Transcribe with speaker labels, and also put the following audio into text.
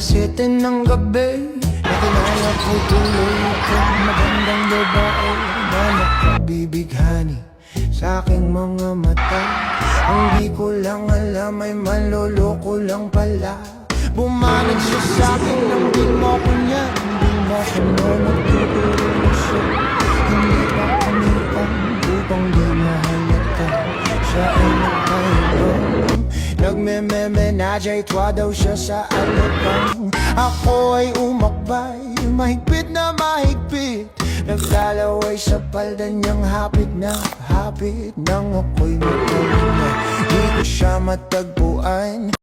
Speaker 1: 7 ng gabi, nakilala ko tuloy itong magandang babae na nakabibighani sa aking mga mata. Ang di ko lang alam ay manloloko lang pala. Bumanag siya sa akin nang di mo ko niya, hindi mo ko na magtuturo siya. Hindi pa kami ang upang di mahalata. Siya ay nagkahibang, nagmememe na jaytwa daw siya sa alabang. Ako ay umakbay, mahigpit na mahigpit, naglalaway sa palda niyang hapit na hapit. Nang ako'y matulog na, di ko siya matagpuan.